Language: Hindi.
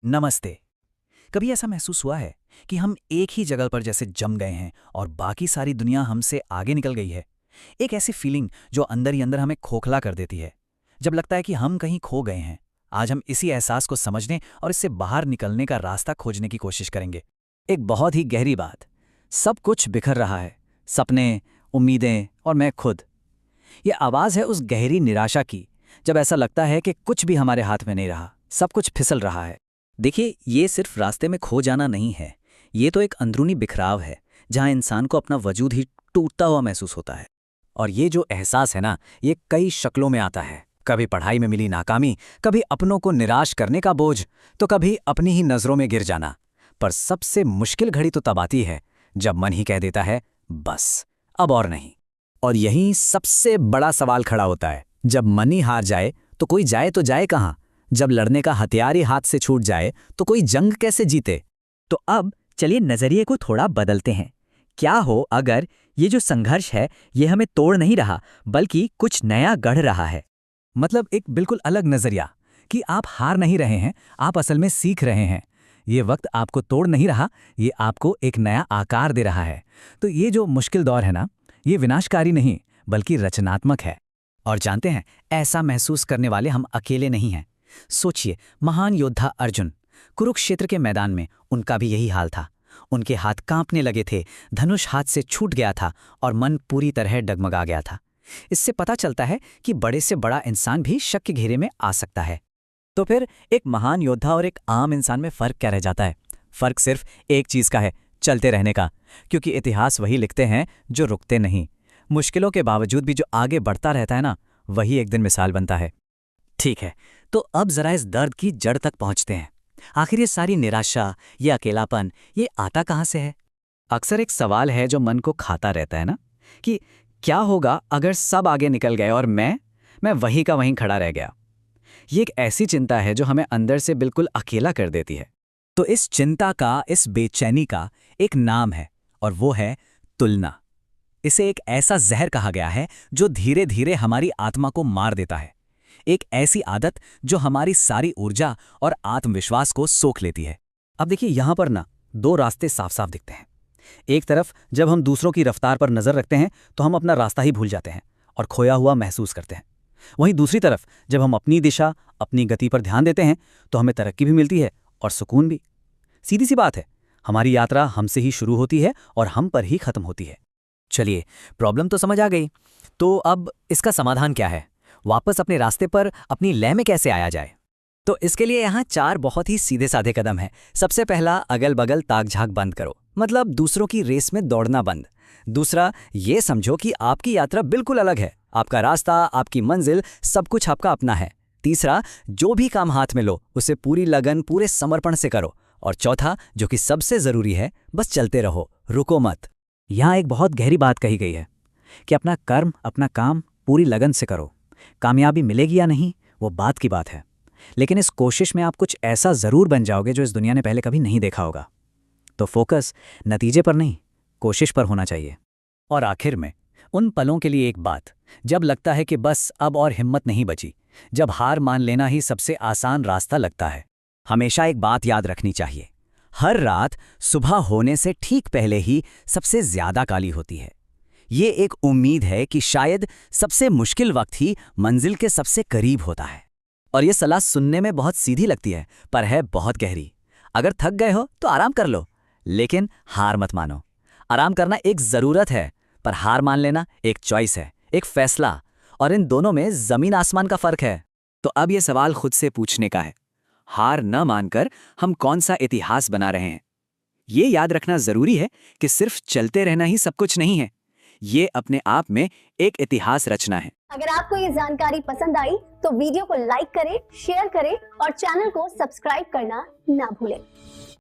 नमस्ते। कभी ऐसा महसूस हुआ है कि हम एक ही जगह पर जैसे जम गए हैं और बाकी सारी दुनिया हमसे आगे निकल गई है। एक ऐसी फीलिंग जो अंदर ही अंदर हमें खोखला कर देती है, जब लगता है कि हम कहीं खो गए हैं। आज हम इसी एहसास को समझने और इससे बाहर निकलने का रास्ता खोजने की कोशिश करेंगे। एक बहुत ही गहरी बात, सब कुछ बिखर रहा है, सपने, उम्मीदें और मैं खुद। ये आवाज़ है उस गहरी निराशा की, जब ऐसा लगता है कि कुछ भी हमारे हाथ में नहीं रहा, सब कुछ फिसल रहा है। देखिए, ये सिर्फ रास्ते में खो जाना नहीं है, ये तो एक अंदरूनी बिखराव है, जहां इंसान को अपना वजूद ही टूटता हुआ महसूस होता है। और ये जो एहसास है ना, ये कई शक्लों में आता है। कभी पढ़ाई में मिली नाकामी, कभी अपनों को निराश करने का बोझ, तो कभी अपनी ही नज़रों में गिर जाना। पर सबसे मुश्किल घड़ी तो तब आती है जब मन ही कह देता है, बस अब और नहीं। और यहीं सबसे बड़ा सवाल खड़ा होता है, जब मन ही हार जाए तो कोई जाए तो जाए कहाँ? जब लड़ने का हथियार ही हाथ से छूट जाए तो कोई जंग कैसे जीते? तो अब चलिए नजरिए को थोड़ा बदलते हैं। क्या हो अगर ये जो संघर्ष है ये हमें तोड़ नहीं रहा बल्कि कुछ नया गढ़ रहा है। मतलब एक बिल्कुल अलग नजरिया कि आप हार नहीं रहे हैं, आप असल में सीख रहे हैं। ये वक्त आपको तोड़ नहीं रहा, ये आपको एक नया आकार दे रहा है। तो ये जो मुश्किल दौर है ना, ये विनाशकारी नहीं बल्कि रचनात्मक है। और जानते हैं, ऐसा महसूस करने वाले हम अकेले नहीं हैं। सोचिए, महान योद्धा अर्जुन, कुरुक्षेत्र के मैदान में उनका भी यही हाल था। उनके हाथ कांपने लगे थे, धनुष हाथ से छूट गया था और मन पूरी तरह डगमगा गया था। इससे पता चलता है कि बड़े से बड़ा इंसान भी शक के घेरे में आ सकता है। तो फिर एक महान योद्धा और एक आम इंसान में फर्क क्या रह जाता है? फर्क सिर्फ एक चीज का है, चलते रहने का। क्योंकि इतिहास वही लिखते हैं जो रुकते नहीं। मुश्किलों के बावजूद भी जो आगे बढ़ता रहता है ना, वही एक दिन मिसाल बनता है। ठीक है, तो अब जरा इस दर्द की जड़ तक पहुंचते हैं। आखिर ये सारी निराशा, ये अकेलापन, ये आता कहां से है? अक्सर एक सवाल है जो मन को खाता रहता है ना, कि क्या होगा अगर सब आगे निकल गए और मैं वहीं का वहीं खड़ा रह गया। ये एक ऐसी चिंता है जो हमें अंदर से बिल्कुल अकेला कर देती है। तो इस चिंता का, इस बेचैनी का एक नाम है, और वो है तुलना। इसे एक ऐसा जहर कहा गया है जो धीरे धीरे हमारी आत्मा को मार देता है। एक ऐसी आदत जो हमारी सारी ऊर्जा और आत्मविश्वास को सोख लेती है। अब देखिए, यहां पर ना दो रास्ते साफ साफ दिखते हैं। एक तरफ जब हम दूसरों की रफ्तार पर नजर रखते हैं तो हम अपना रास्ता ही भूल जाते हैं और खोया हुआ महसूस करते हैं। वहीं दूसरी तरफ जब हम अपनी दिशा, अपनी गति पर ध्यान देते हैं तो हमें तरक्की भी मिलती है और सुकून भी। सीधी सी बात है, हमारी यात्रा हमसे ही शुरू होती है और हम पर ही खत्म होती है। चलिए, प्रॉब्लम तो समझ आ गई। तो अब इसका समाधान क्या है? वापस अपने रास्ते पर, अपनी लय में कैसे आया जाए? तो इसके लिए यहाँ 4 बहुत ही सीधे साधे कदम हैं। सबसे पहला, अगल बगल ताक झांक बंद करो, मतलब दूसरों की रेस में दौड़ना बंद। दूसरा, ये समझो कि आपकी यात्रा बिल्कुल अलग है, आपका रास्ता, आपकी मंजिल, सब कुछ आपका अपना है। तीसरा, जो भी काम हाथ में लो उसे पूरी लगन, पूरे समर्पण से करो। और चौथा, जो कि सबसे जरूरी है, बस चलते रहो, रुको मत। यहाँ एक बहुत गहरी बात कही गई है कि अपना कर्म, अपना काम पूरी लगन से करो। कामयाबी मिलेगी या नहीं, वो बात की बात है, लेकिन इस कोशिश में आप कुछ ऐसा ज़रूर बन जाओगे जो इस दुनिया ने पहले कभी नहीं देखा होगा। तो फोकस नतीजे पर नहीं, कोशिश पर होना चाहिए। और आखिर में उन पलों के लिए एक बात, जब लगता है कि बस अब और हिम्मत नहीं बची, जब हार मान लेना ही सबसे आसान रास्ता लगता है, हमेशा एक बात याद रखनी चाहिए। हर रात सुबह होने से ठीक पहले ही सबसे ज्यादा काली होती है। ये एक उम्मीद है कि शायद सबसे मुश्किल वक्त ही मंजिल के सबसे करीब होता है। और ये सलाह सुनने में बहुत सीधी लगती है, पर है बहुत गहरी। अगर थक गए हो तो आराम कर लो, लेकिन हार मत मानो। आराम करना एक ज़रूरत है, पर हार मान लेना एक चॉइस है, एक फैसला। और इन दोनों में ज़मीन आसमान का फ़र्क है। तो अब ये सवाल खुद से पूछने का है, हार न मानकर हम कौन सा इतिहास बना रहे हैं? ये याद रखना ज़रूरी है कि सिर्फ चलते रहना ही सब कुछ नहीं है, ये अपने आप में एक इतिहास रचना है। अगर आपको ये जानकारी पसंद आई तो वीडियो को लाइक करें, शेयर करें और चैनल को सब्सक्राइब करना ना भूलें।